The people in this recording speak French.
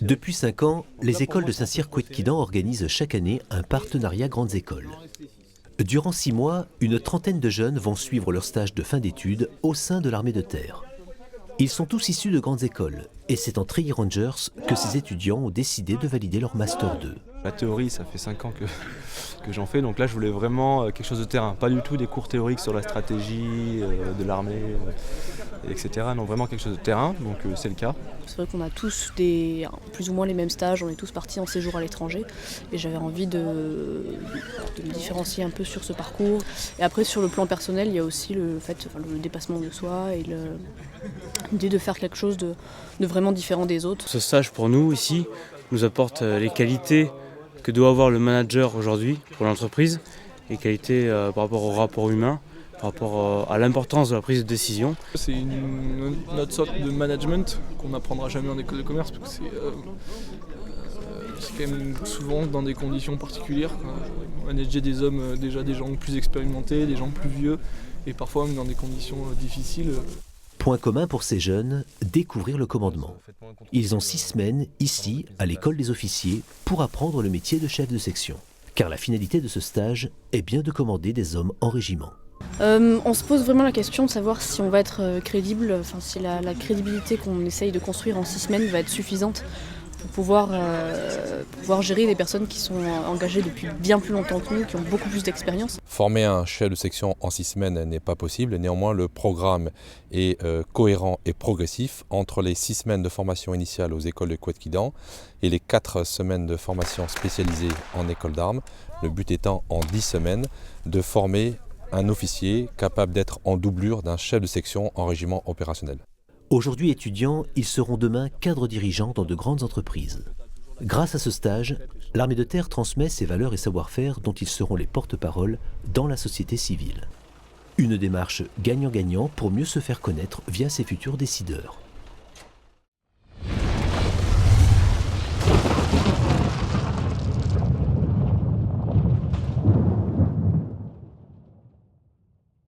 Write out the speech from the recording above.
Depuis 5 ans, les écoles de Saint-Cyr-Couët-Quidan organisent chaque année un partenariat grandes écoles. Durant 6 mois, une trentaine de jeunes vont suivre leur stage de fin d'études au sein de l'armée de terre. Ils sont tous issus de grandes écoles et c'est en Treillis Rangers que ces étudiants ont décidé de valider leur Master 2. La théorie, ça fait 5 ans que j'en fais, donc là je voulais vraiment quelque chose de terrain, pas du tout des cours théoriques sur la stratégie de l'armée, etc. Non, vraiment quelque chose de terrain, donc c'est le cas. C'est vrai qu'on a tous plus ou moins les mêmes stages, on est tous partis en séjour à l'étranger et j'avais envie de me différencier un peu sur ce parcours. Et après sur le plan personnel, il y a aussi le dépassement de soi et l'idée de faire quelque chose de vraiment différent des autres. Ce stage pour nous ici nous apporte les qualités que doit avoir le manager aujourd'hui pour l'entreprise, les qualités par rapport au rapport humain, par rapport à l'importance de la prise de décision. C'est une autre sorte de management qu'on n'apprendra jamais en école de commerce parce que c'est quand même souvent dans des conditions particulières. Manager des hommes, déjà des gens plus expérimentés, des gens plus vieux et parfois même dans des conditions difficiles. Point commun pour ces jeunes, découvrir le commandement. Ils ont 6 semaines ici, à l'école des officiers, pour apprendre le métier de chef de section. Car la finalité de ce stage est bien de commander des hommes en régiment. On se pose vraiment la question de savoir si on va être crédible, si la crédibilité qu'on essaye de construire en 6 semaines va être suffisante pour pouvoir gérer des personnes qui sont engagées depuis bien plus longtemps que nous, qui ont beaucoup plus d'expérience. Former un chef de section en 6 semaines n'est pas possible, néanmoins le programme est cohérent et progressif entre les 6 semaines de formation initiale aux écoles de Couët-Quidan et les 4 semaines de formation spécialisée en école d'armes, le but étant en 10 semaines de former un officier capable d'être en doublure d'un chef de section en régiment opérationnel. Aujourd'hui étudiants, ils seront demain cadres dirigeants dans de grandes entreprises. Grâce à ce stage, l'armée de terre transmet ses valeurs et savoir-faire dont ils seront les porte-parole dans la société civile. Une démarche gagnant-gagnant pour mieux se faire connaître via ses futurs décideurs.